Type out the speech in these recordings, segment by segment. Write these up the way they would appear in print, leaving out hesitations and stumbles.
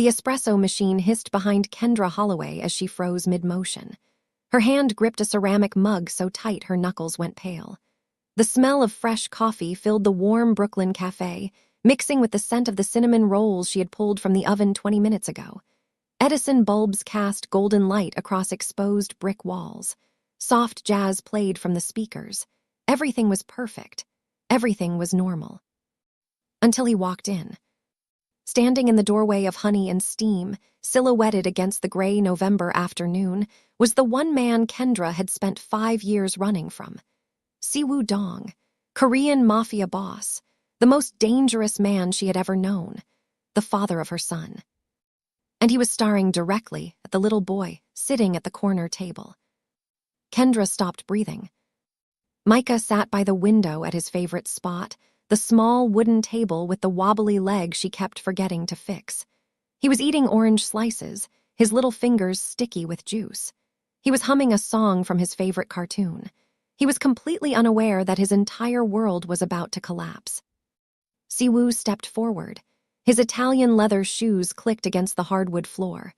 The espresso machine hissed behind Kendra Holloway as she froze mid-motion. Her hand gripped a ceramic mug so tight her knuckles went pale. The smell of fresh coffee filled the warm Brooklyn cafe, mixing with the scent of the cinnamon rolls she had pulled from the oven 20 minutes ago. Edison bulbs cast golden light across exposed brick walls. Soft jazz played from the speakers. Everything was perfect. Everything was normal. Until he walked in. Standing in the doorway of Honey and Steam, silhouetted against the gray November afternoon, was the one man Kendra had spent 5 years running from. Siwoo Dong, Korean Mafia Boss, the most dangerous man she had ever known, the father of her son. And he was staring directly at the little boy sitting at the corner table. Kendra stopped breathing. Micah sat by the window at his favorite spot, the small wooden table with the wobbly leg she kept forgetting to fix. He was eating orange slices, his little fingers sticky with juice. He was humming a song from his favorite cartoon. He was completely unaware that his entire world was about to collapse. Siwoo stepped forward. His Italian leather shoes clicked against the hardwood floor.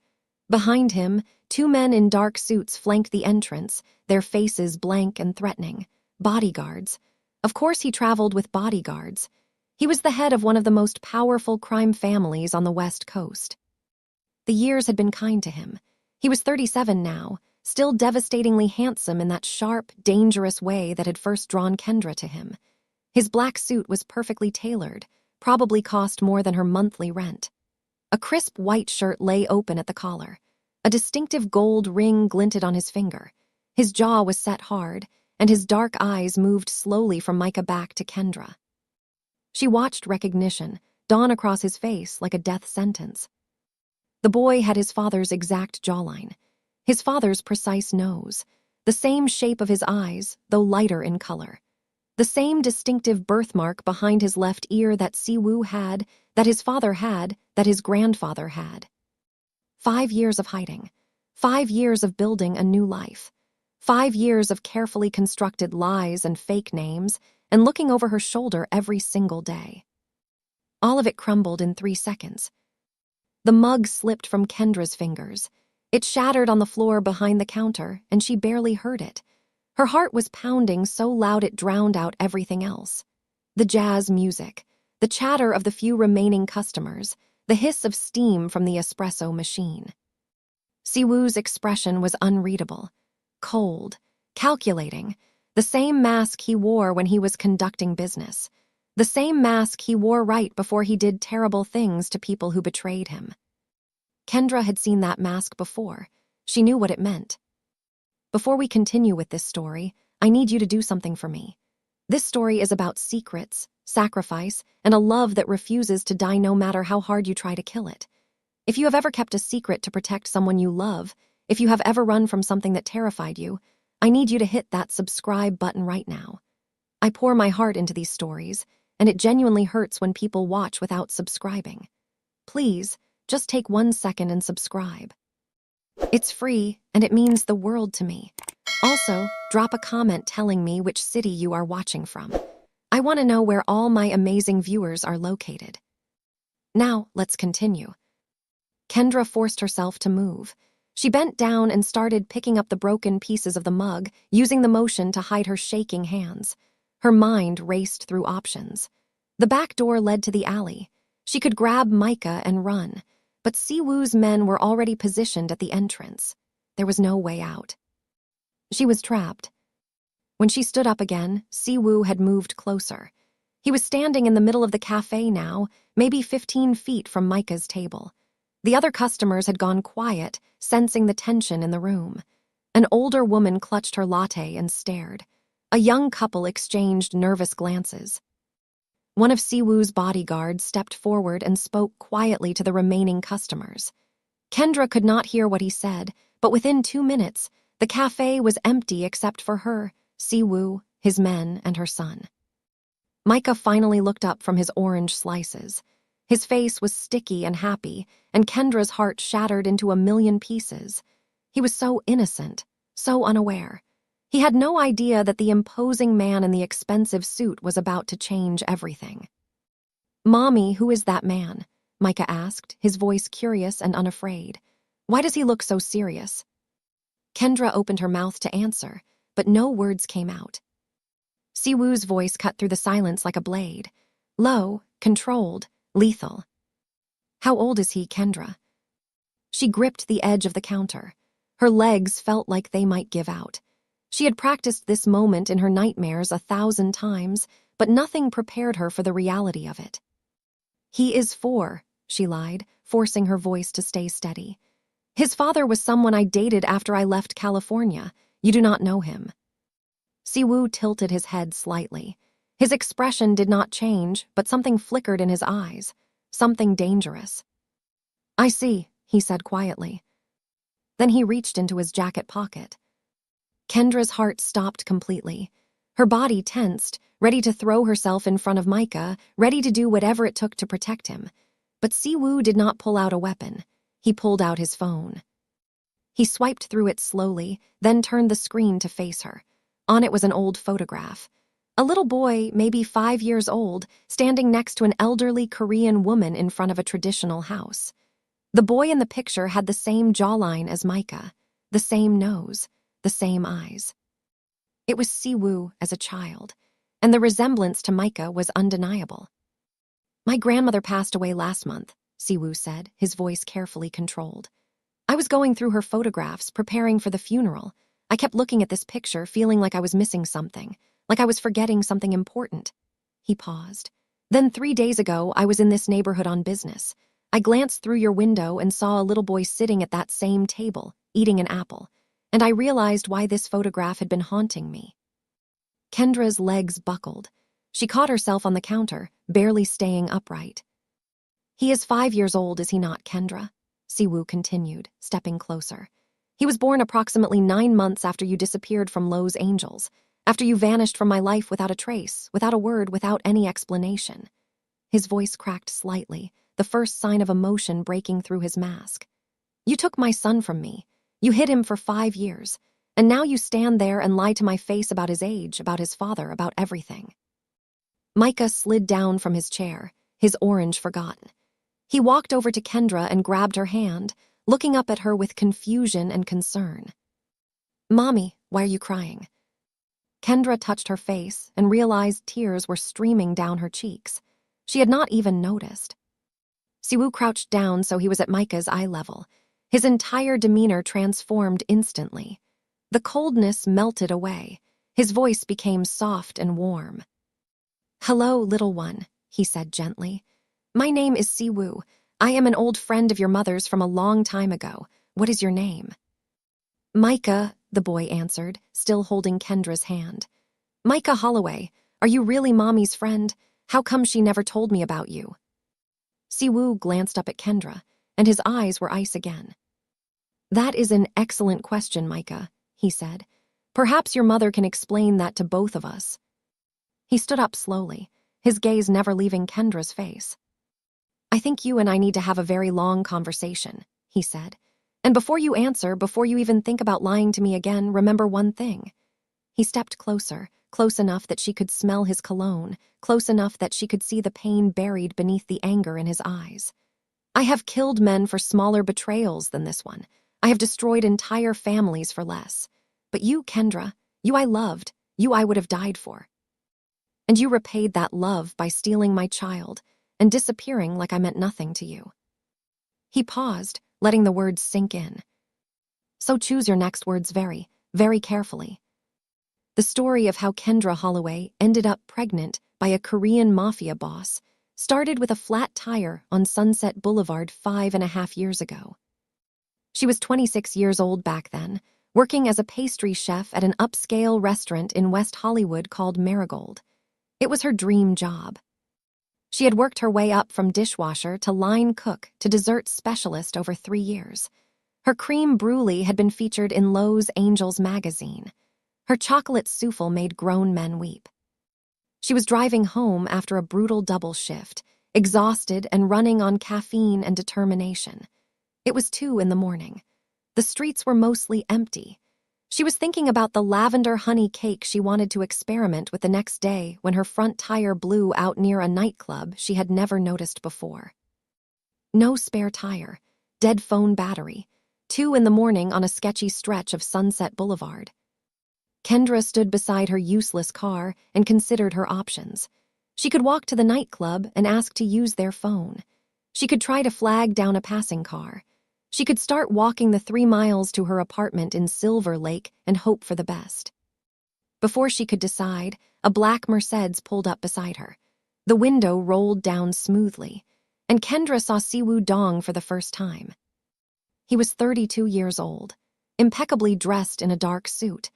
Behind him, 2 men in dark suits flanked the entrance, their faces blank and threatening. Bodyguards. Of course he traveled with bodyguards. He was the head of one of the most powerful crime families on the West Coast. The years had been kind to him. He was 37 now, still devastatingly handsome in that sharp, dangerous way that had first drawn Kendra to him. His black suit was perfectly tailored, probably cost more than her monthly rent. A crisp white shirt lay open at the collar. A distinctive gold ring glinted on his finger. His jaw was set hard, and his dark eyes moved slowly from Micah back to Kendra. She watched recognition dawn across his face like a death sentence. The boy had his father's exact jawline, his father's precise nose, the same shape of his eyes, though lighter in color. The same distinctive birthmark behind his left ear that Siwoo had, that his father had, that his grandfather had. 5 years of hiding. 5 years of building a new life. 5 years of carefully constructed lies and fake names, and looking over her shoulder every single day. All of it crumbled in 3 seconds. The mug slipped from Kendra's fingers. It shattered on the floor behind the counter, and she barely heard it. Her heart was pounding so loud it drowned out everything else. The jazz music, the chatter of the few remaining customers, the hiss of steam from the espresso machine. Siwoo's expression was unreadable, cold, calculating, the same mask he wore when he was conducting business, the same mask he wore right before he did terrible things to people who betrayed him. Kendra had seen that mask before. She knew what it meant. Before we continue with this story, I need you to do something for me. This story is about secrets, sacrifice, and a love that refuses to die no matter how hard you try to kill it. If you have ever kept a secret to protect someone you love, if you have ever run from something that terrified you, I need you to hit that subscribe button right now. I pour my heart into these stories, and it genuinely hurts when people watch without subscribing. Please, just take 1 second and subscribe. It's free, and it means the world to me. Also, drop a comment telling me which city you are watching from. I want to know where all my amazing viewers are located. Now, let's continue. Kendra forced herself to move. She bent down and started picking up the broken pieces of the mug, using the motion to hide her shaking hands. Her mind raced through options. The back door led to the alley. She could grab Micah and run, but Siwoo's men were already positioned at the entrance. There was no way out. She was trapped. When she stood up again, Siwoo had moved closer. He was standing in the middle of the cafe now, maybe 15 feet from Micah's table. The other customers had gone quiet, sensing the tension in the room. An older woman clutched her latte and stared. A young couple exchanged nervous glances. One of Siwoo's bodyguards stepped forward and spoke quietly to the remaining customers. Kendra could not hear what he said, but within 2 minutes, the cafe was empty except for her, Siwoo, his men, and her son. Micah finally looked up from his orange slices. His face was sticky and happy, and Kendra's heart shattered into a million pieces. He was so innocent, so unaware. He had no idea that the imposing man in the expensive suit was about to change everything. "Mommy, who is that man?" Micah asked, his voice curious and unafraid. Why does he look so serious? Kendra opened her mouth to answer, but no words came out. Siwoo's voice cut through the silence like a blade. Low, controlled, lethal. How old is he, Kendra? She gripped the edge of the counter. Her legs felt like they might give out. She had practiced this moment in her nightmares 1,000 times, but nothing prepared her for the reality of it. He is 4, she lied, forcing her voice to stay steady. His father was someone I dated after I left California. You do not know him. Siwoo tilted his head slightly. His expression did not change, but something flickered in his eyes. Something dangerous. I see, he said quietly. Then he reached into his jacket pocket. Kendra's heart stopped completely. Her body tensed, ready to throw herself in front of Micah, ready to do whatever it took to protect him. But Siwoo did not pull out a weapon. He pulled out his phone. He swiped through it slowly, then turned the screen to face her. On it was an old photograph. A little boy, maybe 5 years old, standing next to an elderly Korean woman in front of a traditional house. The boy in the picture had the same jawline as Micah, the same nose, the same eyes. It was Siwoo as a child, and the resemblance to Micah was undeniable. My grandmother passed away last month, Siwoo said, his voice carefully controlled. I was going through her photographs, preparing for the funeral. I kept looking at this picture, feeling like I was missing something, like I was forgetting something important. He paused. Then 3 days ago, I was in this neighborhood on business. I glanced through your window and saw a little boy sitting at that same table, eating an apple, and I realized why this photograph had been haunting me. Kendra's legs buckled. She caught herself on the counter, barely staying upright. He is 5 years old, is he not, Kendra? Siwoo continued, stepping closer. He was born approximately 9 months after you disappeared from Lowe's Angels, after you vanished from my life without a trace, without a word, without any explanation. His voice cracked slightly, the first sign of emotion breaking through his mask. You took my son from me. You hid him for 5 years, and now you stand there and lie to my face about his age, about his father, about everything. Micah slid down from his chair, his orange forgotten. He walked over to Kendra and grabbed her hand, looking up at her with confusion and concern. Mommy, why are you crying? Kendra touched her face and realized tears were streaming down her cheeks. She had not even noticed. Siwoo crouched down so he was at Micah's eye level. His entire demeanor transformed instantly. The coldness melted away. His voice became soft and warm. Hello, little one, he said gently. My name is Siwoo. I am an old friend of your mother's from a long time ago. What is your name? Micah, the boy answered, still holding Kendra's hand. Micah Holloway, are you really Mommy's friend? How come she never told me about you? Siwoo glanced up at Kendra, and his eyes were ice again. That is an excellent question, Micah, he said. Perhaps your mother can explain that to both of us. He stood up slowly, his gaze never leaving Kendra's face. I think you and I need to have a very long conversation, he said. And before you answer, before you even think about lying to me again, remember one thing. He stepped closer, close enough that she could smell his cologne, close enough that she could see the pain buried beneath the anger in his eyes. I have killed men for smaller betrayals than this one. I have destroyed entire families for less. But you, Kendra, you I loved, you I would have died for. And you repaid that love by stealing my child and disappearing like I meant nothing to you. He paused, letting the words sink in. So choose your next words very, very carefully. The story of how Kendra Holloway ended up pregnant by a Korean Mafia boss started with a flat tire on Sunset Boulevard 5.5 years ago. She was 26 years old back then, working as a pastry chef at an upscale restaurant in West Hollywood called Marigold. It was her dream job. She had worked her way up from dishwasher to line cook to dessert specialist over 3 years. Her cream brulee had been featured in Lowe's Angels magazine. Her chocolate souffle made grown men weep. She was driving home after a brutal double shift, exhausted and running on caffeine and determination. It was 2 a.m. The streets were mostly empty. She was thinking about the lavender honey cake she wanted to experiment with the next day when her front tire blew out near a nightclub she had never noticed before. no spare tire, dead phone battery, 2 in the morning on a sketchy stretch of Sunset Boulevard. Kendra stood beside her useless car and considered her options. She could walk to the nightclub and ask to use their phone. She could try to flag down a passing car. She could start walking the 3 miles to her apartment in Silver Lake and hope for the best. Before she could decide, a black Mercedes pulled up beside her. The window rolled down smoothly, and Kendra saw Siwoo Dong for the first time. He was 32 years old, impeccably dressed in a dark suit,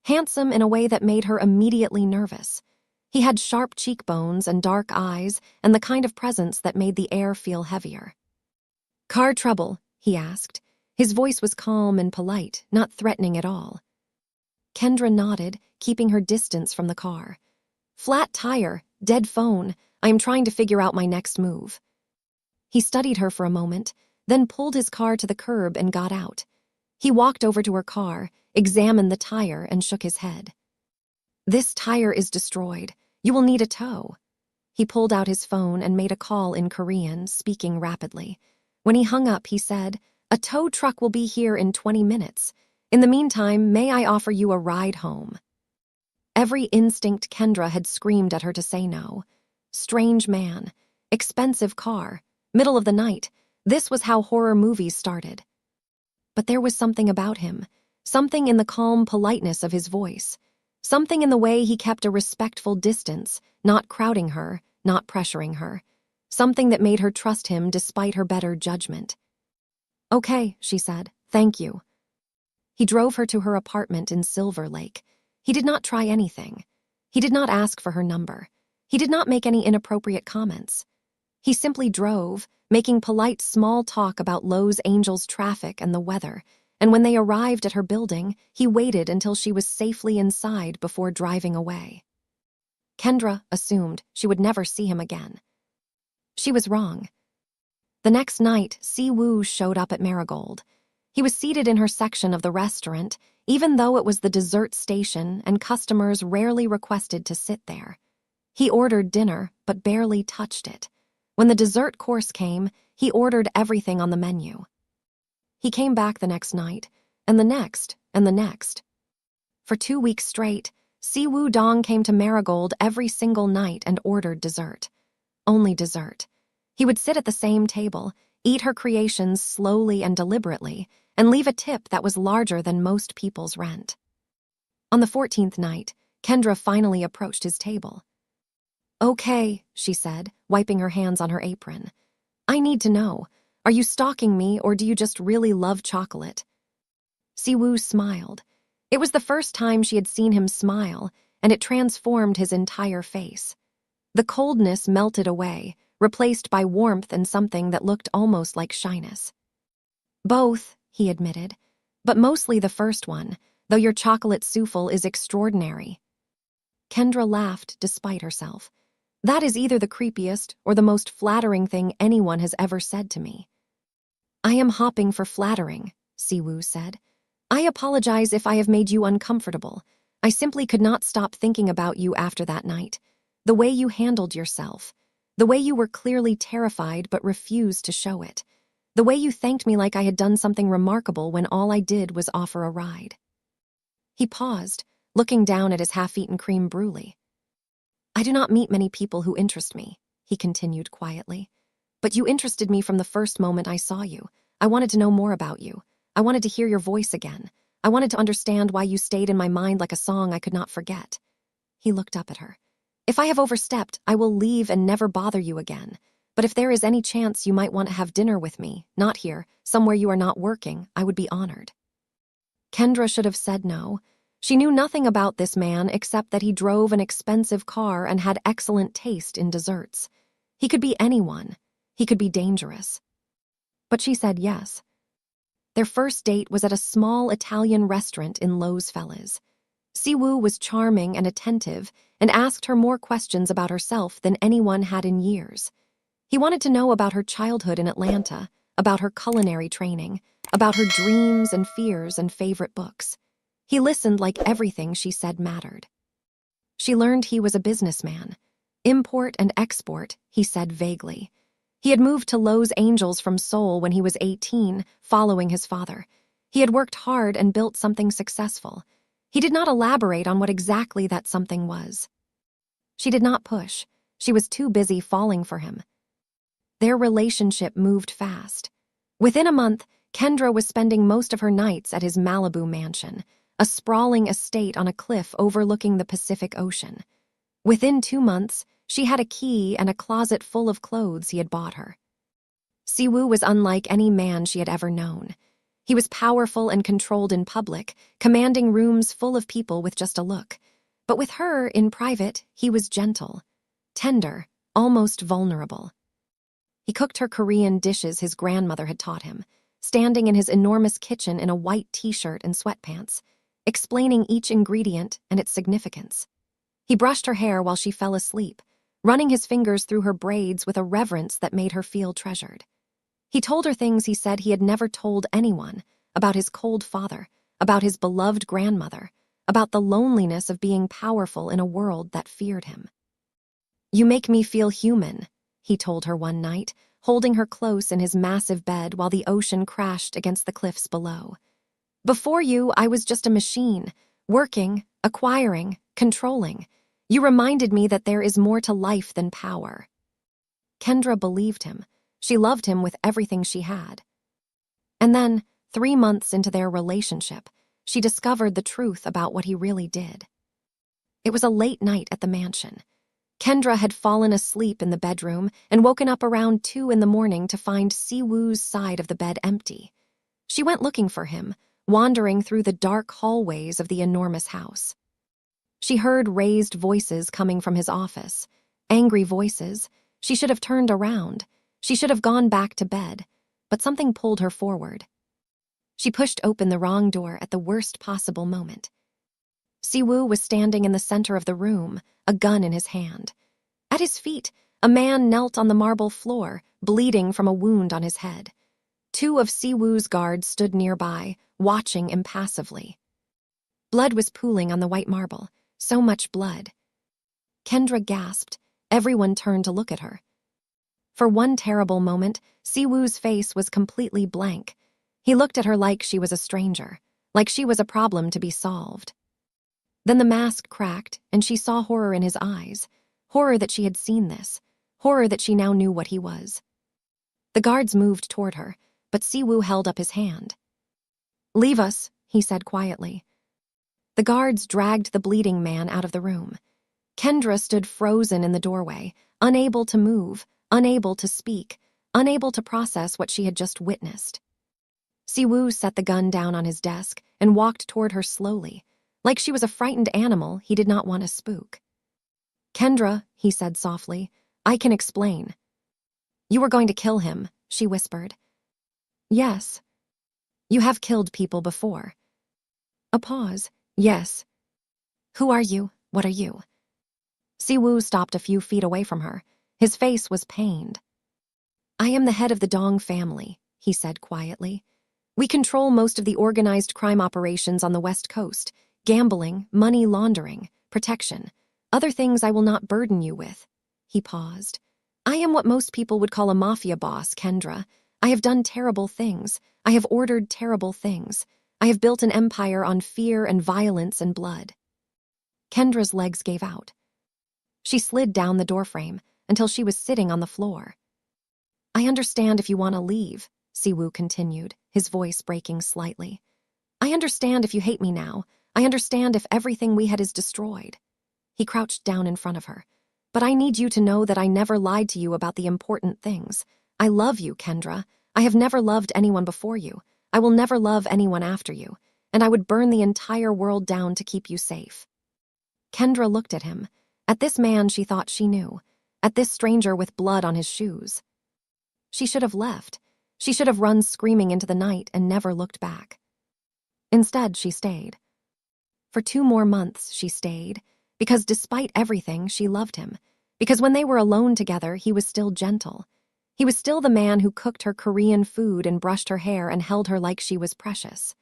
handsome in a way that made her immediately nervous. He had sharp cheekbones and dark eyes and the kind of presence that made the air feel heavier. "Car trouble?" he asked. His voice was calm and polite, not threatening at all. Kendra nodded, keeping her distance from the car. "Flat tire, dead phone. I am trying to figure out my next move." He studied her for a moment, then pulled his car to the curb and got out. He walked over to her car, examined the tire, and shook his head. "This tire is destroyed. You will need a tow." He pulled out his phone and made a call in Korean, speaking rapidly. When he hung up, he said, "A tow truck will be here in 20 minutes. In the meantime, may I offer you a ride home?" Every instinct Kendra had screamed at her to say no. Strange man, expensive car, middle of the night. This was how horror movies started. But there was something about him, something in the calm politeness of his voice, something in the way he kept a respectful distance, not crowding her, not pressuring her, something that made her trust him despite her better judgment. "Okay," she said, "thank you." He drove her to her apartment in Silver Lake. He did not try anything. He did not ask for her number. He did not make any inappropriate comments. He simply drove, making polite small talk about Los Angeles traffic and the weather, and when they arrived at her building, he waited until she was safely inside before driving away. Kendra assumed she would never see him again. She was wrong. The next night, Siwoo showed up at Marigold. He was seated in her section of the restaurant, even though it was the dessert station and customers rarely requested to sit there. He ordered dinner, but barely touched it. When the dessert course came, he ordered everything on the menu. He came back the next night, and the next, and the next. For 2 weeks straight, Siwoo Dong came to Marigold every single night and ordered dessert. Only dessert. He would sit at the same table, eat her creations slowly and deliberately, and leave a tip that was larger than most people's rent. On the 14th night, Kendra finally approached his table. "Okay," she said, wiping her hands on her apron. "I need to know. Are you stalking me, or do you just really love chocolate?" Siwoo smiled. It was the first time she had seen him smile, and it transformed his entire face. The coldness melted away, replaced by warmth and something that looked almost like shyness. "Both," he admitted, "but mostly the first one, though your chocolate souffle is extraordinary." Kendra laughed despite herself. "That is either the creepiest or the most flattering thing anyone has ever said to me." "I am hopping for flattering," Siwoo said. "I apologize if I have made you uncomfortable. I simply could not stop thinking about you after that night. The way you handled yourself. The way you were clearly terrified but refused to show it. The way you thanked me like I had done something remarkable when all I did was offer a ride." He paused, looking down at his half-eaten creme brulee. "I do not meet many people who interest me," he continued quietly. "But you interested me from the first moment I saw you. I wanted to know more about you. I wanted to hear your voice again. I wanted to understand why you stayed in my mind like a song I could not forget." He looked up at her. "If I have overstepped, I will leave and never bother you again. But if there is any chance you might want to have dinner with me, not here, somewhere you are not working, I would be honored." Kendra should have said no. She knew nothing about this man except that he drove an expensive car and had excellent taste in desserts. He could be anyone. He could be dangerous. But she said yes. Their first date was at a small Italian restaurant in Los Feliz. Siwoo was charming and attentive and asked her more questions about herself than anyone had in years. He wanted to know about her childhood in Atlanta, about her culinary training, about her dreams and fears and favorite books. He listened like everything she said mattered. She learned he was a businessman. Import and export, he said vaguely. He had moved to Los Angeles from Seoul when he was 18, following his father. He had worked hard and built something successful. He did not elaborate on what exactly that something was. She did not push. She was too busy falling for him. Their relationship moved fast. Within a month, Kendra was spending most of her nights at his Malibu mansion, a sprawling estate on a cliff overlooking the Pacific Ocean. Within 2 months, she had a key and a closet full of clothes he had bought her. Siwoo was unlike any man she had ever known. He was powerful and controlled in public, commanding rooms full of people with just a look. But with her, in private, he was gentle, tender, almost vulnerable. He cooked her Korean dishes his grandmother had taught him, standing in his enormous kitchen in a white t-shirt and sweatpants, explaining each ingredient and its significance. He brushed her hair while she fell asleep, running his fingers through her braids with a reverence that made her feel treasured. He told her things he said he had never told anyone, about his cold father, about his beloved grandmother, about the loneliness of being powerful in a world that feared him. "You make me feel human," he told her one night, holding her close in his massive bed while the ocean crashed against the cliffs below. "Before you, I was just a machine, working, acquiring, controlling. You reminded me that there is more to life than power." Kendra believed him. She loved him with everything she had. And then, 3 months into their relationship, she discovered the truth about what he really did. It was a late night at the mansion. Kendra had fallen asleep in the bedroom and woken up around 2 in the morning to find Siwoo's side of the bed empty. She went looking for him, wandering through the dark hallways of the enormous house. She heard raised voices coming from his office, angry voices. She should have turned around. She should have gone back to bed, but something pulled her forward. She pushed open the wrong door at the worst possible moment. Siwoo was standing in the center of the room, a gun in his hand. At his feet, a man knelt on the marble floor, bleeding from a wound on his head. 2 of Siwoo's guards stood nearby, watching impassively. Blood was pooling on the white marble, so much blood. Kendra gasped. Everyone turned to look at her. For one terrible moment, Siwoo's face was completely blank. He looked at her like she was a stranger, like she was a problem to be solved. Then the mask cracked, and she saw horror in his eyes. Horror that she had seen this. Horror that she now knew what he was. The guards moved toward her, but Siwoo held up his hand. "Leave us," he said quietly. The guards dragged the bleeding man out of the room. Kendra stood frozen in the doorway, unable to move, unable to speak, unable to process what she had just witnessed. Siwoo set the gun down on his desk and walked toward her slowly, like she was a frightened animal he did not want to spook. "Kendra," he said softly, "I can explain." "You were going to kill him," she whispered. "Yes." "You have killed people before." A pause. "Yes." "Who are you? What are you?" Siwoo stopped a few feet away from her. His face was pained. "I am the head of the Dong family," he said quietly. "We control most of the organized crime operations on the West Coast, gambling, money laundering, protection. Other things I will not burden you with." He paused. "I am what most people would call a mafia boss, Kendra. I have done terrible things. I have ordered terrible things. I have built an empire on fear and violence and blood." Kendra's legs gave out. She slid down the doorframe until she was sitting on the floor. "I understand if you want to leave," Siwoo continued, his voice breaking slightly. "I understand if you hate me now. I understand if everything we had is destroyed." He crouched down in front of her. "But I need you to know that I never lied to you about the important things. I love you, Kendra. I have never loved anyone before you. I will never love anyone after you. And I would burn the entire world down to keep you safe." Kendra looked at him. At this man she thought she knew. At this stranger with blood on his shoes. She should have left. She should have run screaming into the night and never looked back. Instead, she stayed. For 2 more months, she stayed, because despite everything, she loved him. Because when they were alone together, he was still gentle. He was still the man who cooked her Korean food and brushed her hair and held her like she was precious.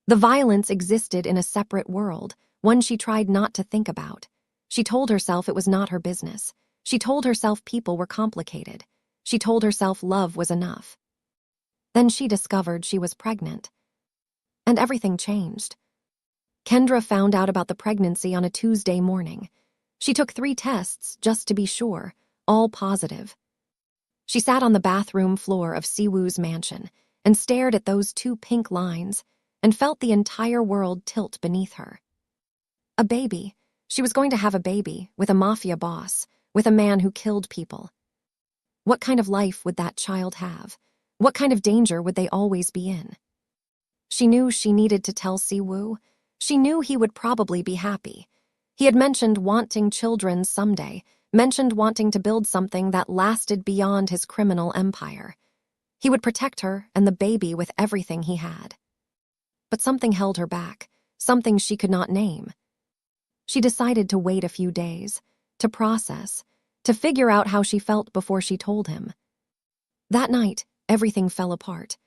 The violence existed in a separate world, one she tried not to think about. She told herself it was not her business. She told herself people were complicated. She told herself love was enough. Then she discovered she was pregnant. And everything changed. Kendra found out about the pregnancy on a Tuesday morning. She took 3 tests just to be sure, all positive. She sat on the bathroom floor of Siwoo's mansion and stared at those 2 pink lines and felt the entire world tilt beneath her. A baby. She was going to have a baby with a mafia boss, with a man who killed people. What kind of life would that child have? What kind of danger would they always be in? She knew she needed to tell Siwoo. She knew he would probably be happy. He had mentioned wanting children someday, mentioned wanting to build something that lasted beyond his criminal empire. He would protect her and the baby with everything he had. But something held her back, something she could not name. She decided to wait a few days, to process, to figure out how she felt before she told him. That night, everything fell apart.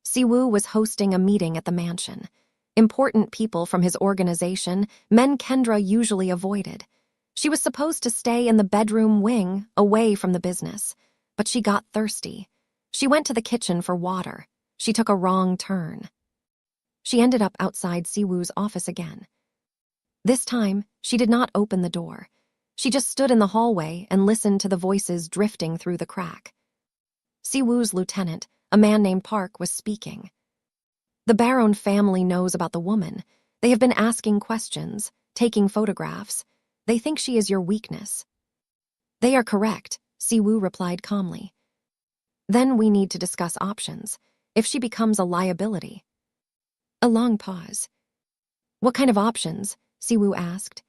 Siwoo was hosting a meeting at the mansion. Important people from his organization, men Kendra usually avoided. She was supposed to stay in the bedroom wing, away from the business. But she got thirsty. She went to the kitchen for water. She took a wrong turn. She ended up outside Siwoo's office again. This time, she did not open the door. She just stood in the hallway and listened to the voices drifting through the crack. Siwoo's lieutenant, a man named Park, was speaking. The Baron family knows about the woman. They have been asking questions, taking photographs. They think she is your weakness. They are correct, Siwoo replied calmly. Then we need to discuss options. If she becomes a liability. A long pause. What kind of options? Siwoo asked.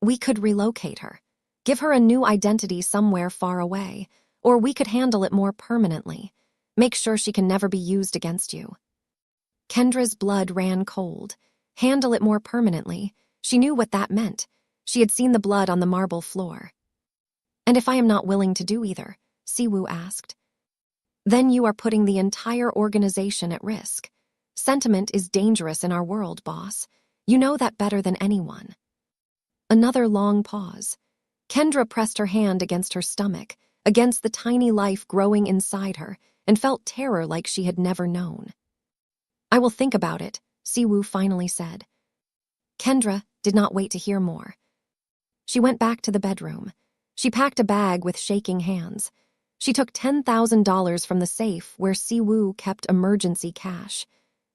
We could relocate her. Give her a new identity somewhere far away. Or we could handle it more permanently. Make sure she can never be used against you. Kendra's blood ran cold. Handle it more permanently. She knew what that meant. She had seen the blood on the marble floor. And if I am not willing to do either? Siwoo asked. Then you are putting the entire organization at risk. Sentiment is dangerous in our world, boss. You know that better than anyone. Another long pause. Kendra pressed her hand against her stomach, against the tiny life growing inside her, and felt terror like she had never known. I will think about it, Siwoo finally said. Kendra did not wait to hear more. She went back to the bedroom. She packed a bag with shaking hands. She took $10,000 from the safe where Siwoo kept emergency cash.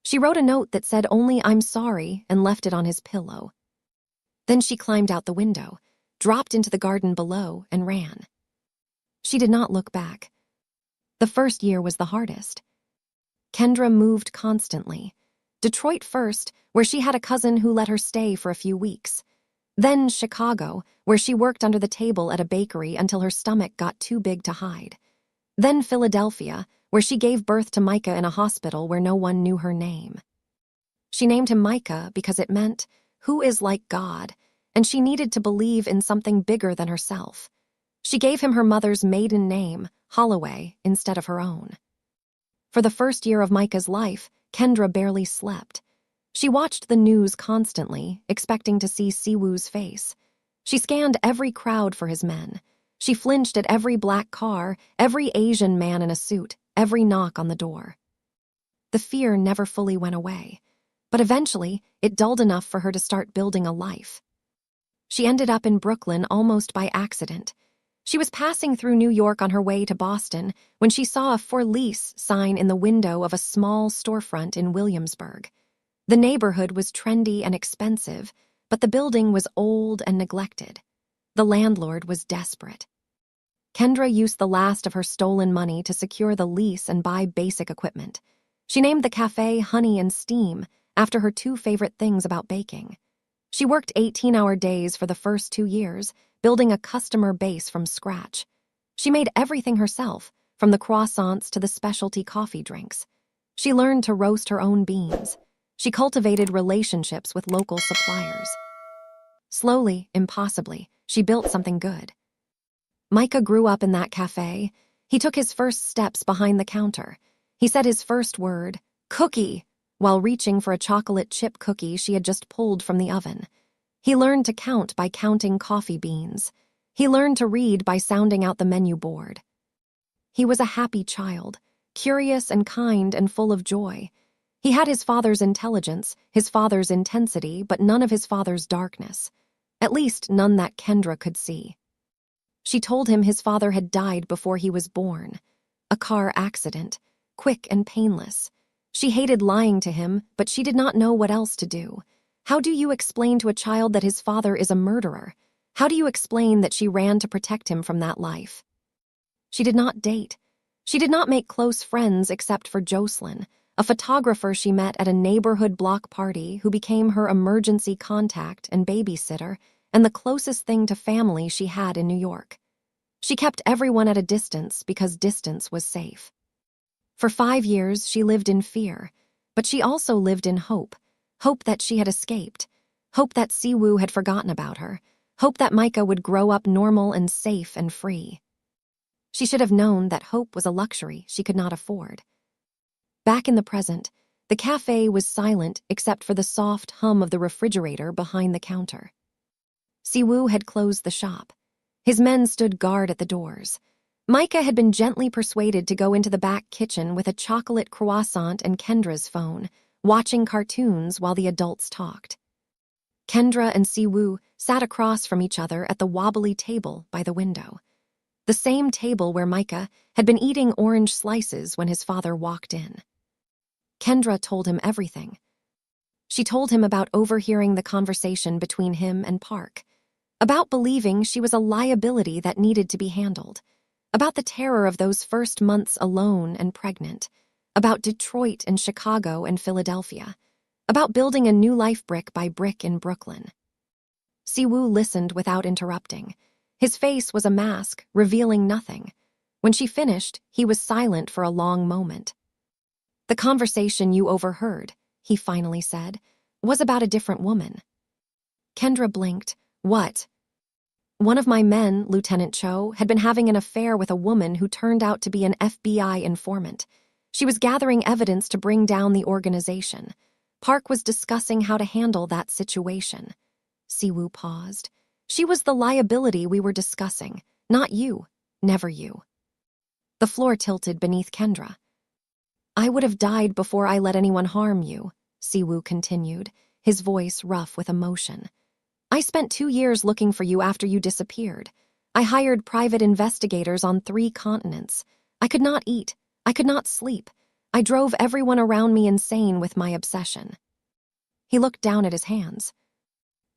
She wrote a note that said only "I'm sorry" and left it on his pillow. Then she climbed out the window, dropped into the garden below, and ran. She did not look back. The first year was the hardest. Kendra moved constantly. Detroit first, where she had a cousin who let her stay for a few weeks. Then Chicago, where she worked under the table at a bakery until her stomach got too big to hide. Then Philadelphia, where she gave birth to Micah in a hospital where no one knew her name. She named him Micah because it meant, "Who is like God?" and she needed to believe in something bigger than herself. She gave him her mother's maiden name, Holloway, instead of her own. For the first year of Micah's life, Kendra barely slept. She watched the news constantly, expecting to see Siwoo's face. She scanned every crowd for his men. She flinched at every black car, every Asian man in a suit, every knock on the door. The fear never fully went away, but eventually it dulled enough for her to start building a life. She ended up in Brooklyn almost by accident. She was passing through New York on her way to Boston when she saw a "For Lease" sign in the window of a small storefront in Williamsburg. The neighborhood was trendy and expensive, but the building was old and neglected. The landlord was desperate. Kendra used the last of her stolen money to secure the lease and buy basic equipment. She named the cafe Honey and Steam after her 2 favorite things about baking. She worked 18-hour days for the first 2 years, building a customer base from scratch. She made everything herself, from the croissants to the specialty coffee drinks. She learned to roast her own beans. She cultivated relationships with local suppliers. Slowly, impossibly, she built something good. Micah grew up in that cafe. He took his first steps behind the counter. He said his first word, "cookie," while reaching for a chocolate chip cookie she had just pulled from the oven. He learned to count by counting coffee beans. He learned to read by sounding out the menu board. He was a happy child, curious and kind and full of joy. He had his father's intelligence, his father's intensity, but none of his father's darkness. At least none that Kendra could see. She told him his father had died before he was born. A car accident, quick and painless. She hated lying to him, but she did not know what else to do. How do you explain to a child that his father is a murderer? How do you explain that she ran to protect him from that life? She did not date. She did not make close friends except for Jocelyn, a photographer she met at a neighborhood block party who became her emergency contact and babysitter and the closest thing to family she had in New York. She kept everyone at a distance because distance was safe. For 5 years, she lived in fear, but she also lived in hope. Hope that she had escaped. Hope that Siwoo had forgotten about her. Hope that Micah would grow up normal and safe and free. She should have known that hope was a luxury she could not afford. Back in the present, the cafe was silent except for the soft hum of the refrigerator behind the counter. Siwoo had closed the shop. His men stood guard at the doors. Micah had been gently persuaded to go into the back kitchen with a chocolate croissant and Kendra's phone, watching cartoons while the adults talked. Kendra and Siwoo sat across from each other at the wobbly table by the window. The same table where Micah had been eating orange slices when his father walked in. Kendra told him everything. She told him about overhearing the conversation between him and Park, about believing she was a liability that needed to be handled, about the terror of those first months alone and pregnant, about Detroit and Chicago and Philadelphia, about building a new life brick by brick in Brooklyn. Siwoo listened without interrupting. His face was a mask, revealing nothing. When she finished, he was silent for a long moment. "The conversation you overheard," he finally said, "was about a different woman." Kendra blinked. "What?" "One of my men, Lieutenant Cho, had been having an affair with a woman who turned out to be an FBI informant. She was gathering evidence to bring down the organization. Park was discussing how to handle that situation." Siwoo paused. "She was the liability we were discussing, not you, never you." The floor tilted beneath Kendra. "I would have died before I let anyone harm you," Siwoo continued, his voice rough with emotion. "I spent 2 years looking for you after you disappeared. I hired private investigators on 3 continents. I could not eat. I could not sleep. I drove everyone around me insane with my obsession." He looked down at his hands.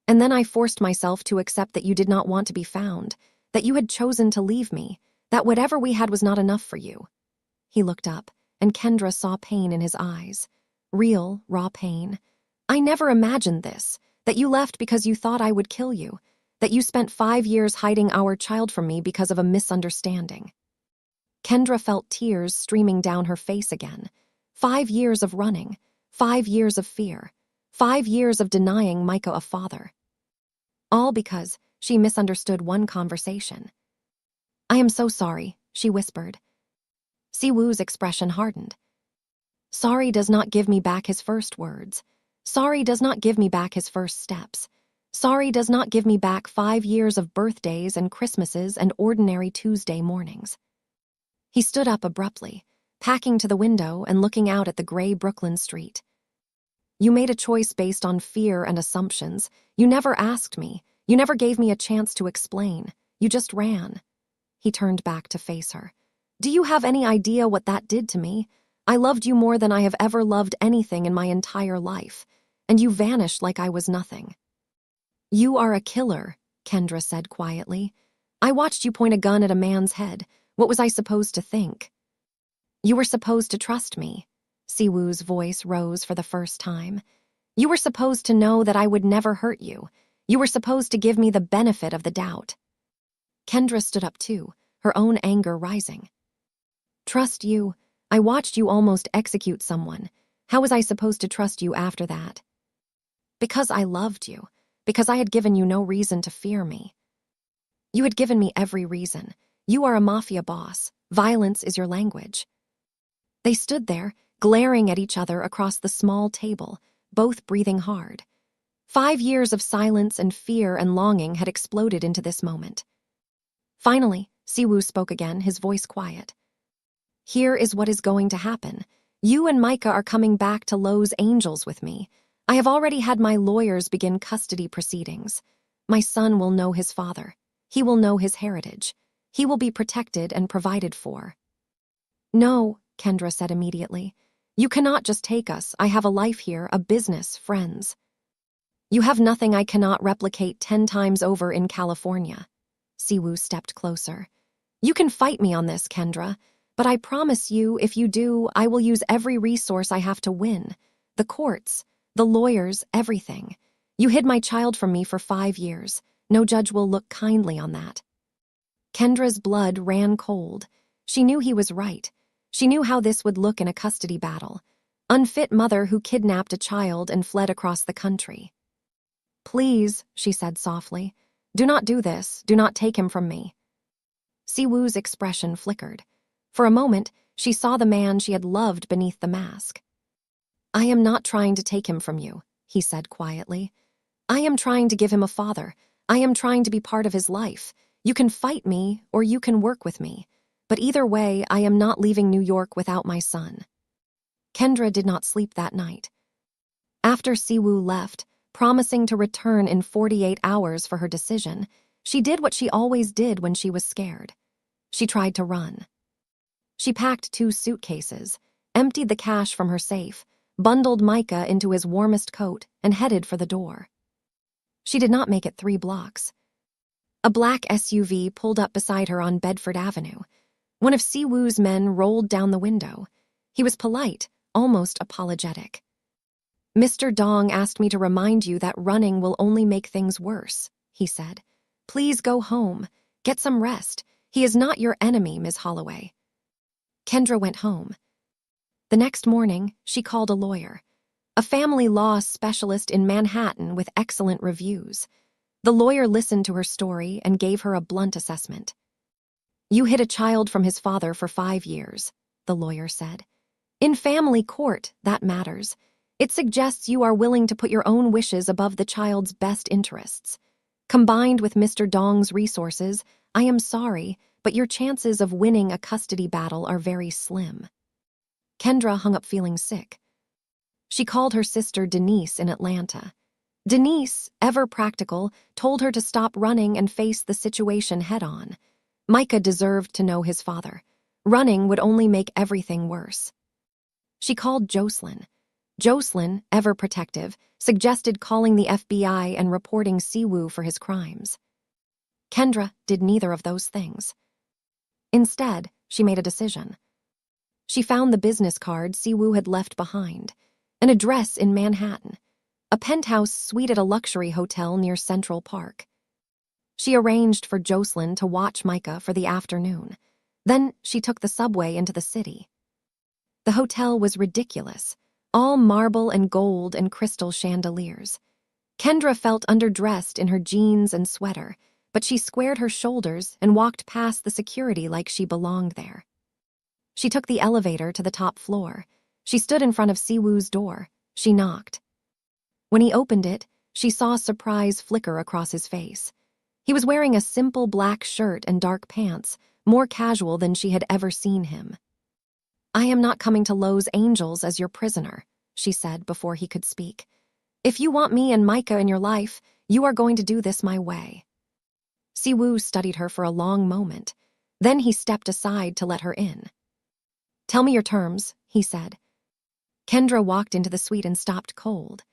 "And then I forced myself to accept that you did not want to be found, that you had chosen to leave me, that whatever we had was not enough for you." He looked up, and Kendra saw pain in his eyes. Real, raw pain. "I never imagined this, that you left because you thought I would kill you, that you spent 5 years hiding our child from me because of a misunderstanding." Kendra felt tears streaming down her face again. 5 years of running, 5 years of fear, 5 years of denying Micah a father. All because she misunderstood one conversation. "I am so sorry," she whispered. Siwoo's expression hardened. "Sorry does not give me back his first words. Sorry does not give me back his first steps. Sorry does not give me back 5 years of birthdays and Christmases and ordinary Tuesday mornings." He stood up abruptly, packing to the window and looking out at the gray Brooklyn street. "You made a choice based on fear and assumptions. You never asked me. You never gave me a chance to explain. You just ran." He turned back to face her. "Do you have any idea what that did to me? I loved you more than I have ever loved anything in my entire life, and you vanished like I was nothing." "You are a killer," Kendra said quietly. "I watched you point a gun at a man's head. What was I supposed to think?" "You were supposed to trust me." Siwoo's voice rose for the first time. "You were supposed to know that I would never hurt you. You were supposed to give me the benefit of the doubt." Kendra stood up too, her own anger rising. "Trust you? I watched you almost execute someone. How was I supposed to trust you after that?" "Because I loved you. Because I had given you no reason to fear me." "You had given me every reason. You are a mafia boss. Violence is your language." They stood there, glaring at each other across the small table, both breathing hard. 5 years of silence and fear and longing had exploded into this moment. Finally, Siwoo spoke again, his voice quiet. Here is what is going to happen. You and Micah are coming back to Los Angeles with me. I have already had my lawyers begin custody proceedings. My son will know his father. He will know his heritage. He will be protected and provided for. No, Kendra said immediately. You cannot just take us. I have a life here, a business, friends. You have nothing I cannot replicate 10 times over in California. Siwoo stepped closer. You can fight me on this, Kendra, but I promise you, if you do, I will use every resource I have to win. The courts, the lawyers, everything. You hid my child from me for 5 years. No judge will look kindly on that. Kendra's blood ran cold. She knew he was right. She knew how this would look in a custody battle. Unfit mother who kidnapped a child and fled across the country. Please, she said softly, do not do this. Do not take him from me. Siwoo's expression flickered. For a moment, she saw the man she had loved beneath the mask. I am not trying to take him from you, he said quietly. I am trying to give him a father. I am trying to be part of his life. You can fight me or you can work with me. But either way, I am not leaving New York without my son. Kendra did not sleep that night. After Siwoo left, promising to return in 48 hours for her decision, she did what she always did when she was scared. She tried to run. She packed 2 suitcases, emptied the cash from her safe, bundled Micah into his warmest coat, and headed for the door. She did not make it 3 blocks. A black SUV pulled up beside her on Bedford Avenue. One of Siwoo's men rolled down the window. He was polite, almost apologetic. Mr. Dong asked me to remind you that running will only make things worse, he said. Please go home. Get some rest. He is not your enemy, Ms. Holloway. Kendra went home. The next morning, she called a lawyer, a family law specialist in Manhattan with excellent reviews. The lawyer listened to her story and gave her a blunt assessment. You hid a child from his father for 5 years, the lawyer said. In family court, that matters. It suggests you are willing to put your own wishes above the child's best interests. Combined with Mr. Dong's resources, I am sorry, but your chances of winning a custody battle are very slim. Kendra hung up feeling sick. She called her sister Denise in Atlanta. Denise, ever practical, told her to stop running and face the situation head-on. Micah deserved to know his father. Running would only make everything worse. She called Jocelyn. Jocelyn, ever protective, suggested calling the FBI and reporting Siwoo for his crimes. Kendra did neither of those things. Instead, she made a decision. She found the business card Siwoo had left behind, an address in Manhattan, a penthouse suite at a luxury hotel near Central Park. She arranged for Jocelyn to watch Micah for the afternoon. Then she took the subway into the city. The hotel was ridiculous, all marble and gold and crystal chandeliers. Kendra felt underdressed in her jeans and sweater, but she squared her shoulders and walked past the security like she belonged there. She took the elevator to the top floor. She stood in front of Siwoo's door. She knocked. When he opened it, she saw surprise flicker across his face. He was wearing a simple black shirt and dark pants, more casual than she had ever seen him. I am not coming to Los Angeles as your prisoner, she said before he could speak. If you want me and Micah in your life, you are going to do this my way. Siwoo studied her for a long moment. Then he stepped aside to let her in. Tell me your terms, he said. Kendra walked into the suite and stopped cold.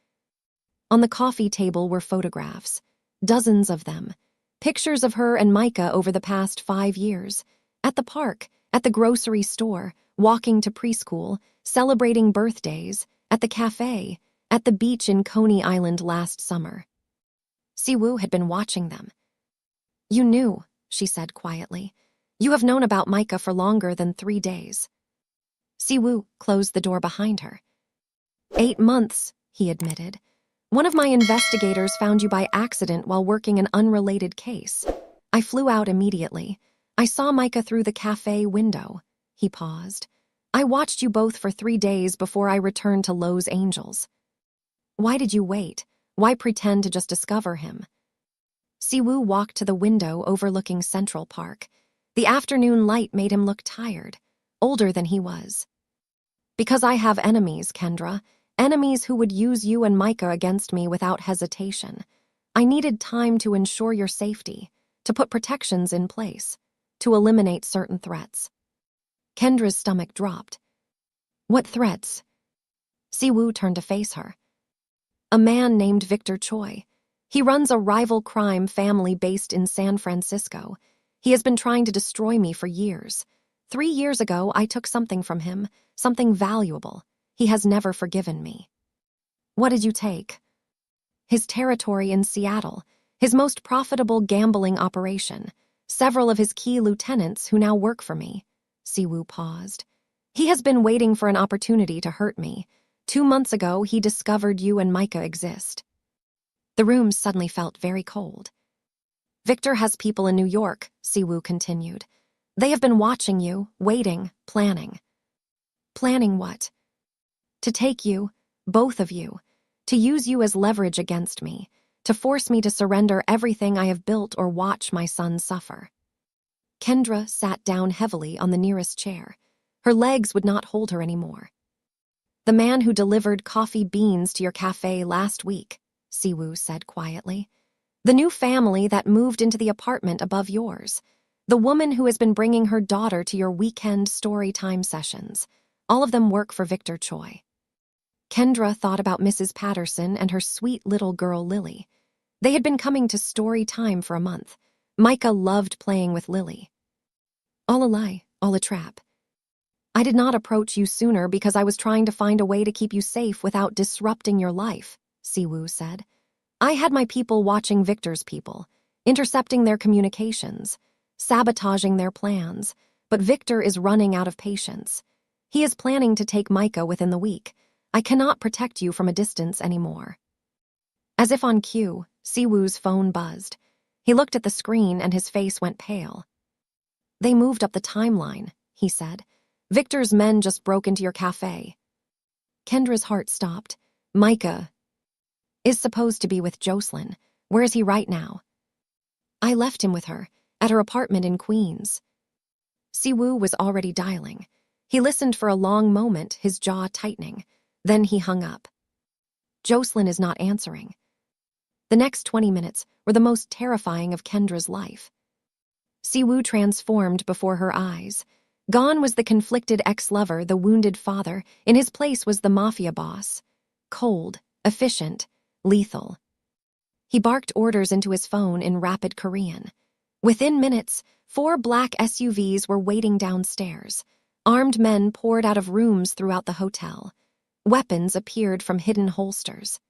On the coffee table were photographs, dozens of them, pictures of her and Micah over the past 5 years, at the park, at the grocery store, walking to preschool, celebrating birthdays, at the cafe, at the beach in Coney Island last summer. Siwoo had been watching them. You knew, she said quietly. You have known about Micah for longer than 3 days. Siwoo closed the door behind her. 8 months, he admitted. One of my investigators found you by accident while working an unrelated case. I flew out immediately. I saw Micah through the cafe window. He paused. I watched you both for 3 days before I returned to Los Angeles. Why did you wait? Why pretend to just discover him? Siwoo walked to the window overlooking Central Park. The afternoon light made him look tired. older than he was. Because I have enemies, Kendra. Enemies who would use you and Micah against me without hesitation. I needed time to ensure your safety, to put protections in place, to eliminate certain threats. Kendra's stomach dropped. What threats? Siwoo turned to face her. A man named Victor Choi. He runs a rival crime family based in San Francisco. He has been trying to destroy me for years. 3 years ago, I took something from him, something valuable. He has never forgiven me. What did you take? His territory in Seattle, his most profitable gambling operation, several of his key lieutenants who now work for me. Siwoo paused. He has been waiting for an opportunity to hurt me. 2 months ago, he discovered you and Micah exist. The room suddenly felt very cold. Victor has people in New York, Siwoo continued. They have been watching you, waiting, planning. Planning what? To take you, both of you, to use you as leverage against me, to force me to surrender everything I have built or watch my son suffer. Kendra sat down heavily on the nearest chair. Her legs would not hold her anymore. The man who delivered coffee beans to your cafe last week, Siwoo said quietly. The new family that moved into the apartment above yours. The woman who has been bringing her daughter to your weekend story time sessions. All of them work for Victor Choi. Kendra thought about Mrs. Patterson and her sweet little girl Lily. They had been coming to story time for a month. Micah loved playing with Lily. All a lie, all a trap. I did not approach you sooner because I was trying to find a way to keep you safe without disrupting your life, Siwoo said. I had my people watching Victor's people, intercepting their communications, sabotaging their plans, but Victor is running out of patience. He is planning to take Micah within the week. I cannot protect you from a distance anymore. As if on cue, Siwoo's phone buzzed. He looked at the screen and his face went pale. They moved up the timeline, he said. Victor's men just broke into your cafe. Kendra's heart stopped. Micah is supposed to be with Jocelyn. Where is he right now? I left him with her, at her apartment in Queens. Siwoo was already dialing. He listened for a long moment, his jaw tightening. Then he hung up. Jocelyn is not answering. The next 20 minutes were the most terrifying of Kendra's life. Siwoo transformed before her eyes. Gone was the conflicted ex-lover, the wounded father. In his place was the mafia boss. Cold, efficient, lethal. He barked orders into his phone in rapid Korean. Within minutes, 4 black SUVs were waiting downstairs. Armed men poured out of rooms throughout the hotel. Weapons appeared from hidden holsters.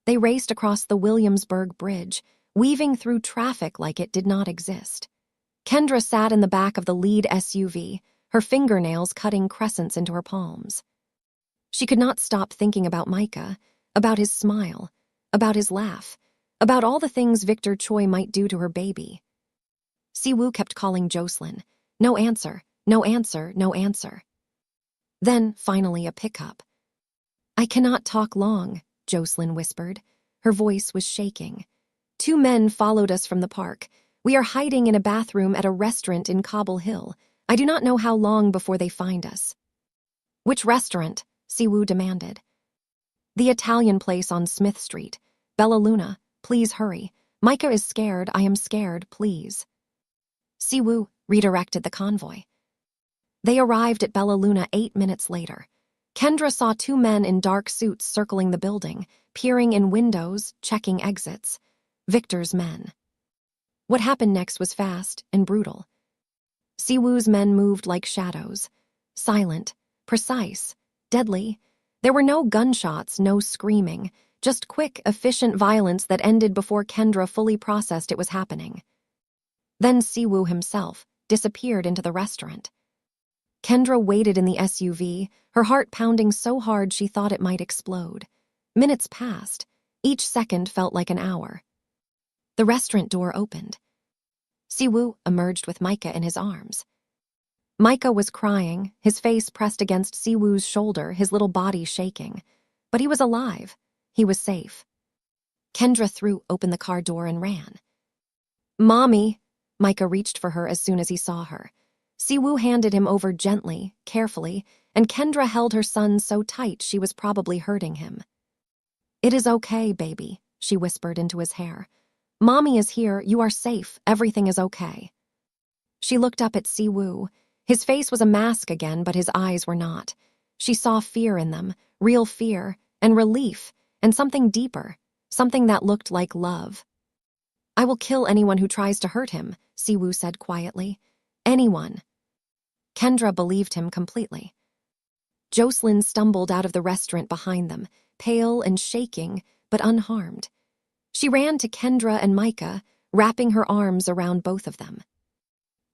They raced across the Williamsburg Bridge, weaving through traffic like it did not exist. Kendra sat in the back of the lead SUV, her fingernails cutting crescents into her palms. She could not stop thinking about Micah, about his smile, about his laugh, about all the things Victor Choi might do to her baby. Siwoo kept calling Jocelyn. No answer, no answer, no answer. Then, finally, a pickup. I cannot talk long, Jocelyn whispered. Her voice was shaking. 2 men followed us from the park. We are hiding in a bathroom at a restaurant in Cobble Hill. I do not know how long before they find us. Which restaurant? Siwoo demanded. The Italian place on Smith Street. Bella Luna, please hurry. Micah is scared. I am scared, please. Siwoo redirected the convoy. They arrived at Bella Luna 8 minutes later. Kendra saw 2 men in dark suits circling the building, peering in windows, checking exits. Victor's men. What happened next was fast and brutal. Siwoo's men moved like shadows. Silent, precise, deadly. There were no gunshots, no screaming, just quick, efficient violence that ended before Kendra fully processed it was happening. Then Siwoo himself disappeared into the restaurant. Kendra waited in the SUV, her heart pounding so hard she thought it might explode. Minutes passed. Each second felt like an hour. The restaurant door opened. Siwoo emerged with Micah in his arms. Micah was crying, his face pressed against Siwoo's shoulder, his little body shaking. But he was alive. He was safe. Kendra threw open the car door and ran. Mommy! Micah reached for her as soon as he saw her. Siwoo handed him over gently, carefully, and Kendra held her son so tight she was probably hurting him. "It is okay, baby," she whispered into his hair. "Mommy is here, you are safe, everything is okay." She looked up at Siwoo. His face was a mask again, but his eyes were not. She saw fear in them, real fear, and relief, and something deeper, something that looked like love. "I will kill anyone who tries to hurt him," Siwoo said quietly. "Anyone." Kendra believed him completely. Jocelyn stumbled out of the restaurant behind them, pale and shaking, but unharmed. She ran to Kendra and Micah, wrapping her arms around both of them.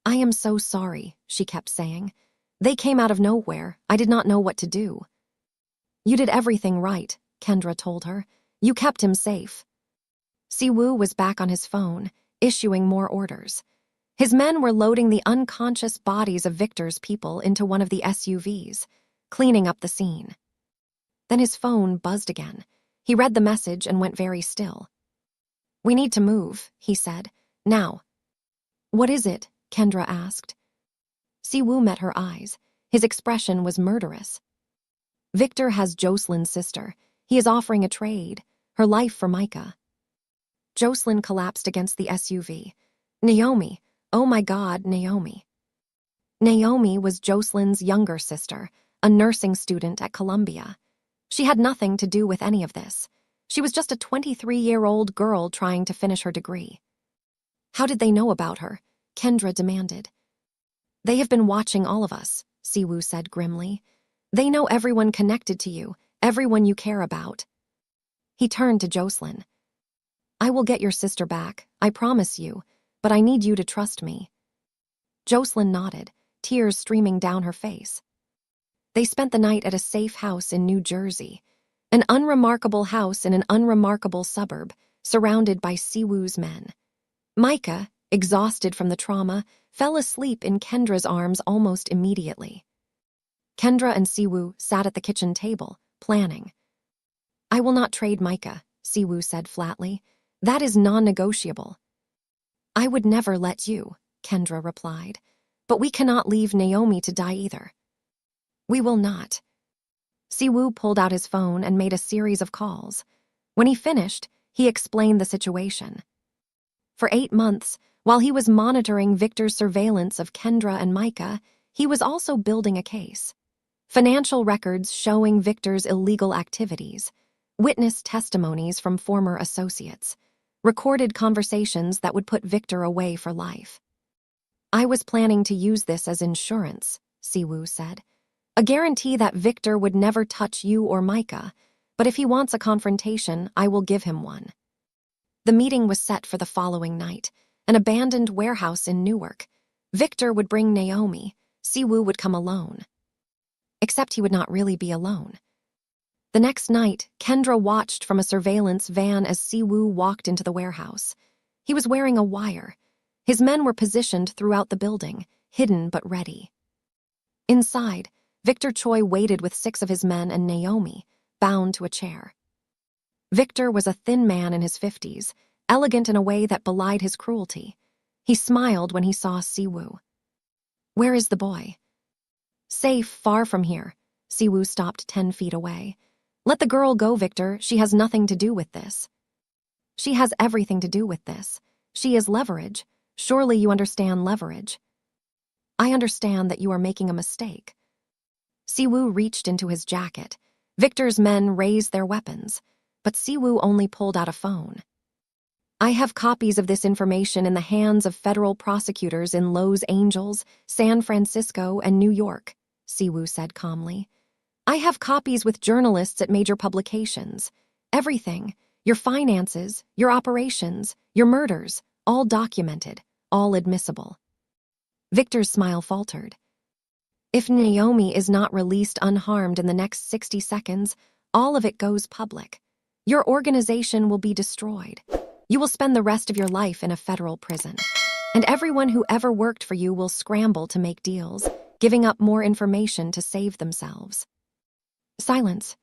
"I am so sorry," she kept saying. "They came out of nowhere. I did not know what to do." "You did everything right," Kendra told her. "You kept him safe." Siwoo was back on his phone, issuing more orders. His men were loading the unconscious bodies of Victor's people into one of the SUVs, cleaning up the scene. Then his phone buzzed again. He read the message and went very still. "We need to move," he said. "Now." "What is it?" Kendra asked. Siwoo met her eyes. His expression was murderous. "Victor has Jocelyn's sister. He is offering a trade, her life for Micah." Jocelyn collapsed against the SUV. "Naomi, oh my God, Naomi." Naomi was Jocelyn's younger sister, a nursing student at Columbia. She had nothing to do with any of this. She was just a 23-year-old girl trying to finish her degree. "How did they know about her?" Kendra demanded. "They have been watching all of us," Siwoo said grimly. "They know everyone connected to you, everyone you care about." He turned to Jocelyn. "I will get your sister back, I promise you, but I need you to trust me." Jocelyn nodded, tears streaming down her face. They spent the night at a safe house in New Jersey, an unremarkable house in an unremarkable suburb, surrounded by Siwoo's men. Micah, exhausted from the trauma, fell asleep in Kendra's arms almost immediately. Kendra and Siwoo sat at the kitchen table, planning. "I will not trade Micah," Siwoo said flatly. "That is non-negotiable." "I would never let you," Kendra replied. "But we cannot leave Naomi to die either." "We will not." Siwoo pulled out his phone and made a series of calls. When he finished, he explained the situation. For 8 months, while he was monitoring Victor's surveillance of Kendra and Micah, he was also building a case. Financial records showing Victor's illegal activities, witness testimonies from former associates, recorded conversations that would put Victor away for life. "I was planning to use this as insurance," Siwoo said. "A guarantee that Victor would never touch you or Micah, but if he wants a confrontation, I will give him one." The meeting was set for the following night, an abandoned warehouse in Newark. Victor would bring Naomi. Siwoo would come alone. Except he would not really be alone. The next night, Kendra watched from a surveillance van as Siwoo walked into the warehouse. He was wearing a wire. His men were positioned throughout the building, hidden but ready. Inside, Victor Choi waited with 6 of his men and Naomi, bound to a chair. Victor was a thin man in his 50s, elegant in a way that belied his cruelty. He smiled when he saw Siwoo. "Where is the boy?" "Safe, far from here." Siwoo stopped 10 feet away. "Let the girl go, Victor. She has nothing to do with this." "She has everything to do with this. She is leverage. Surely you understand leverage." "I understand that you are making a mistake." Siwoo reached into his jacket. Victor's men raised their weapons, but Siwoo only pulled out a phone. "I have copies of this information in the hands of federal prosecutors in Los Angeles, San Francisco, and New York," Siwoo said calmly. "I have copies with journalists at major publications. Everything, your finances, your operations, your murders, all documented, all admissible." Victor's smile faltered. "If Naomi is not released unharmed in the next 60 seconds, all of it goes public. Your organization will be destroyed. You will spend the rest of your life in a federal prison. And everyone who ever worked for you will scramble to make deals, giving up more information to save themselves." Silence.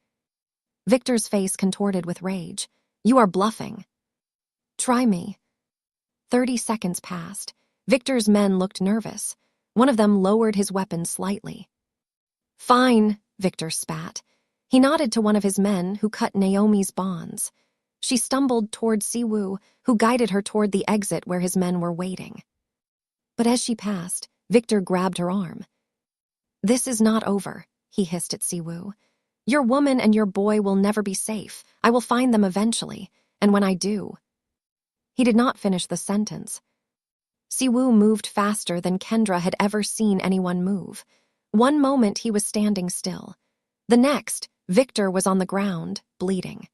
Victor's face contorted with rage. "You are bluffing." "Try me." 30 seconds passed. Victor's men looked nervous. One of them lowered his weapon slightly. "Fine," Victor spat. He nodded to one of his men, who cut Naomi's bonds. She stumbled toward Siwoo, who guided her toward the exit where his men were waiting. But as she passed, Victor grabbed her arm. "This is not over," he hissed at Siwoo. "Your woman and your boy will never be safe. I will find them eventually, and when I do—" He did not finish the sentence. Siwoo moved faster than Kendra had ever seen anyone move. One moment he was standing still. The next, Victor was on the ground, bleeding.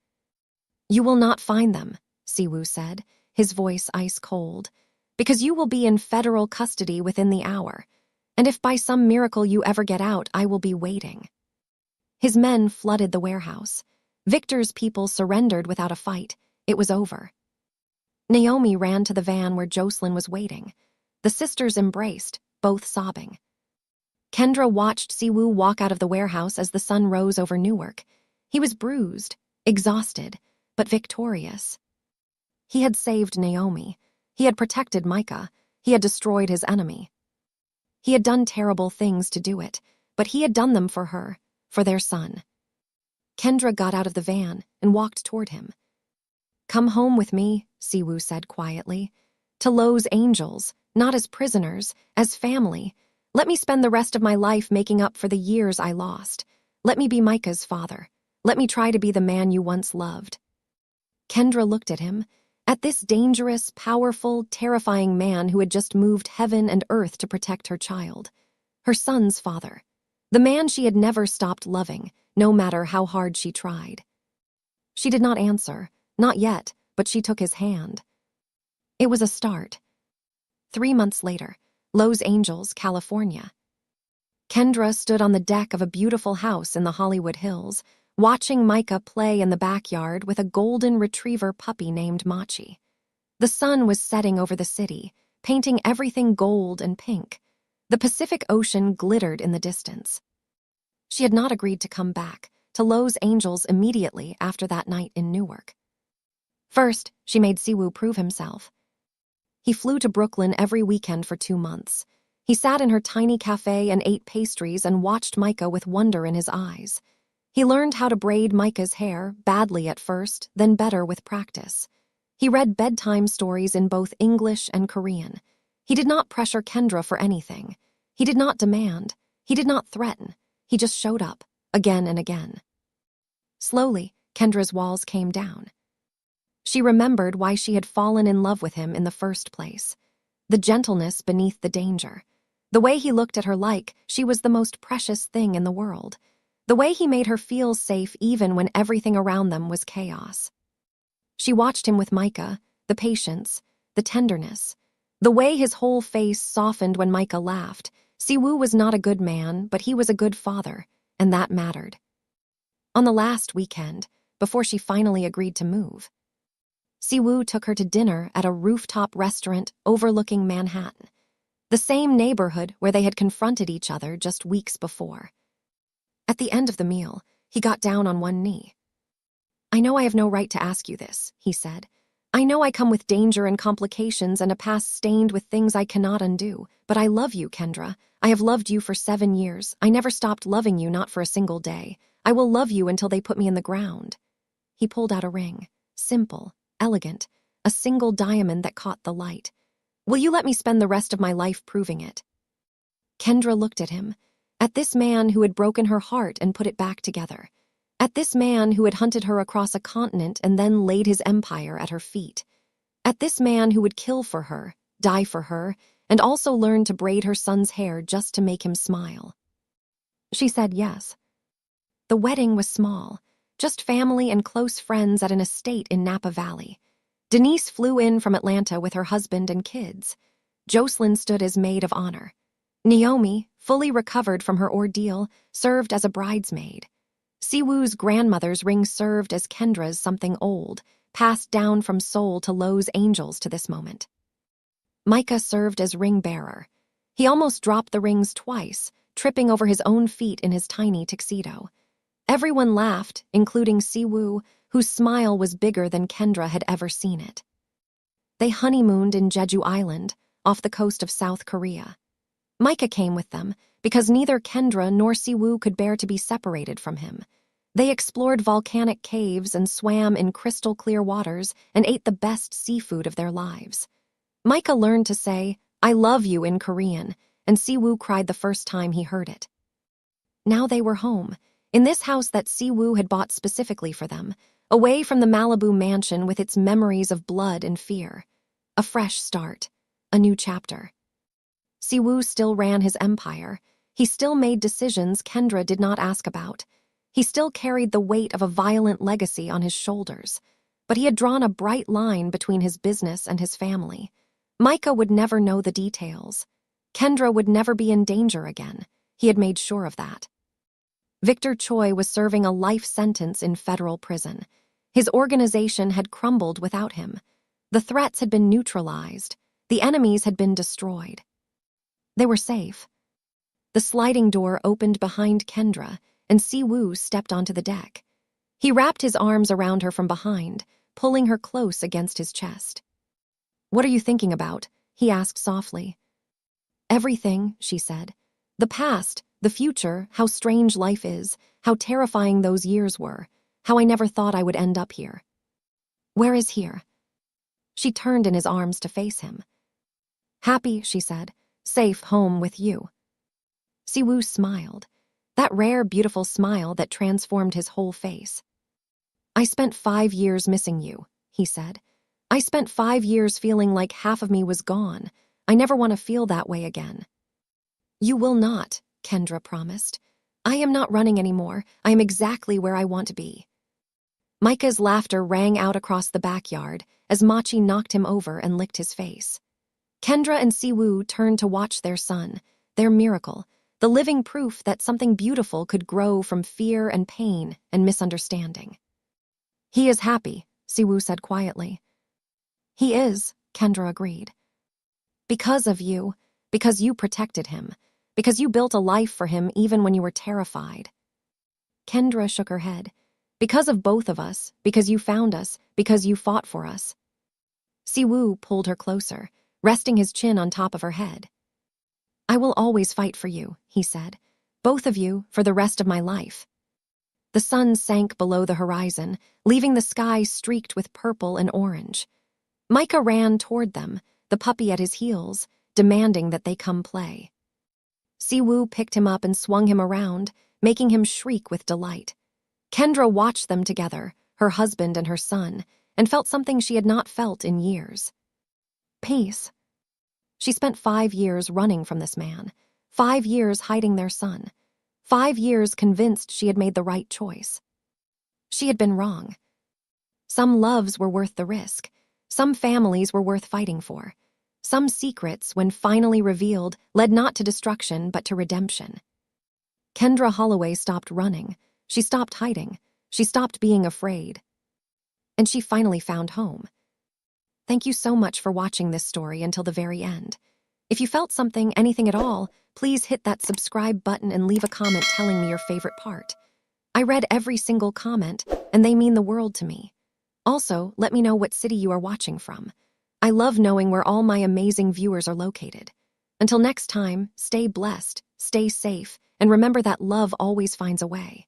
"You will not find them," Siwoo said, his voice ice cold, "because you will be in federal custody within the hour. And if by some miracle you ever get out, I will be waiting." His men flooded the warehouse. Victor's people surrendered without a fight. It was over. Naomi ran to the van where Jocelyn was waiting. The sisters embraced, both sobbing. Kendra watched Siwoo walk out of the warehouse as the sun rose over Newark. He was bruised, exhausted, but victorious. He had saved Naomi. He had protected Micah. He had destroyed his enemy. He had done terrible things to do it, but he had done them for her, for their son. Kendra got out of the van and walked toward him. "Come home with me," Siwoo said quietly. "To Lo's Angels, not as prisoners, as family. Let me spend the rest of my life making up for the years I lost. Let me be Micah's father. Let me try to be the man you once loved." Kendra looked at him, at this dangerous, powerful, terrifying man who had just moved heaven and earth to protect her child. Her son's father. The man she had never stopped loving, no matter how hard she tried. She did not answer, not yet, but she took his hand. It was a start. 3 months later, Los Angeles, California. Kendra stood on the deck of a beautiful house in the Hollywood Hills, watching Micah play in the backyard with a golden retriever puppy named Machi. The sun was setting over the city, painting everything gold and pink. The Pacific Ocean glittered in the distance. She had not agreed to come back to Los Angeles immediately after that night in Newark. First, she made Siwoo prove himself. He flew to Brooklyn every weekend for 2 months. He sat in her tiny cafe and ate pastries and watched Micah with wonder in his eyes. He learned how to braid Micah's hair, badly at first, then better with practice. He read bedtime stories in both English and Korean. He did not pressure Kendra for anything. He did not demand. He did not threaten. He just showed up, again and again. Slowly, Kendra's walls came down. She remembered why she had fallen in love with him in the first place. The gentleness beneath the danger. The way he looked at her like she was the most precious thing in the world. The way he made her feel safe even when everything around them was chaos. She watched him with Micah, the patience, the tenderness. The way his whole face softened when Micah laughed. Siwoo was not a good man, but he was a good father, and that mattered. On the last weekend, before she finally agreed to move, Siwoo took her to dinner at a rooftop restaurant overlooking Manhattan, the same neighborhood where they had confronted each other just weeks before. At the end of the meal, he got down on one knee. "I know I have no right to ask you this," he said. "I know I come with danger and complications and a past stained with things I cannot undo, but I love you, Kendra. I have loved you for 7 years. I never stopped loving you, not for a single day. I will love you until they put me in the ground." He pulled out a ring, simple, elegant, a single diamond that caught the light. "Will you let me spend the rest of my life proving it?" Kendra looked at him, at this man who had broken her heart and put it back together, at this man who had hunted her across a continent and then laid his empire at her feet, at this man who would kill for her, die for her, and also learn to braid her son's hair just to make him smile. She said yes. The wedding was small, just family and close friends at an estate in Napa Valley. Denise flew in from Atlanta with her husband and kids. Jocelyn stood as maid of honor. Naomi, fully recovered from her ordeal, served as a bridesmaid. Siwoo's grandmother's ring served as Kendra's something old, passed down from Seoul to Los Angeles to this moment. Micah served as ring bearer. He almost dropped the rings twice, tripping over his own feet in his tiny tuxedo. Everyone laughed, including Siwoo, whose smile was bigger than Kendra had ever seen it. They honeymooned in Jeju Island, off the coast of South Korea. Micah came with them, because neither Kendra nor Siwoo could bear to be separated from him. They explored volcanic caves and swam in crystal-clear waters and ate the best seafood of their lives. Micah learned to say, "I love you" in Korean, and Siwoo cried the first time he heard it. Now they were home, in this house that Siwoo had bought specifically for them, away from the Malibu mansion with its memories of blood and fear. A fresh start, a new chapter. Siwoo still ran his empire. He still made decisions Kendra did not ask about. He still carried the weight of a violent legacy on his shoulders. But he had drawn a bright line between his business and his family. Micah would never know the details. Kendra would never be in danger again. He had made sure of that. Victor Choi was serving a life sentence in federal prison. His organization had crumbled without him. The threats had been neutralized. The enemies had been destroyed. They were safe. The sliding door opened behind Kendra, and Siwoo stepped onto the deck. He wrapped his arms around her from behind, pulling her close against his chest. "What are you thinking about?" he asked softly. "Everything," she said. "The past, the future, how strange life is, how terrifying those years were, how I never thought I would end up here." "Where is here?" She turned in his arms to face him. "Happy," she said. "Safe home with you." Siwoo smiled, that rare, beautiful smile that transformed his whole face. "I spent 5 years missing you," he said. "I spent 5 years feeling like half of me was gone. I never want to feel that way again." "You will not," Kendra promised. "I am not running anymore. I am exactly where I want to be." Micah's laughter rang out across the backyard as Machi knocked him over and licked his face. Kendra and Siwoo turned to watch their son, their miracle, the living proof that something beautiful could grow from fear and pain and misunderstanding. "He is happy," Siwoo said quietly. "He is," Kendra agreed. "Because of you, because you protected him, because you built a life for him even when you were terrified." Kendra shook her head. "Because of both of us, because you found us, because you fought for us." Siwoo pulled her closer, resting his chin on top of her head. "I will always fight for you," he said. "Both of you, for the rest of my life." The sun sank below the horizon, leaving the sky streaked with purple and orange. Micah ran toward them, the puppy at his heels, demanding that they come play. Siwoo picked him up and swung him around, making him shriek with delight. Kendra watched them together, her husband and her son, and felt something she had not felt in years. Peace. She spent 5 years running from this man, 5 years hiding their son, 5 years convinced she had made the right choice. She had been wrong. Some loves were worth the risk. Some families were worth fighting for. Some secrets, when finally revealed, led not to destruction but to redemption. Kendra Holloway stopped running. She stopped hiding. She stopped being afraid. And she finally found home. Thank you so much for watching this story until the very end. If you felt something, anything at all, please hit that subscribe button and leave a comment telling me your favorite part. I read every single comment, and they mean the world to me. Also, let me know what city you are watching from. I love knowing where all my amazing viewers are located. Until next time, stay blessed, stay safe, and remember that love always finds a way.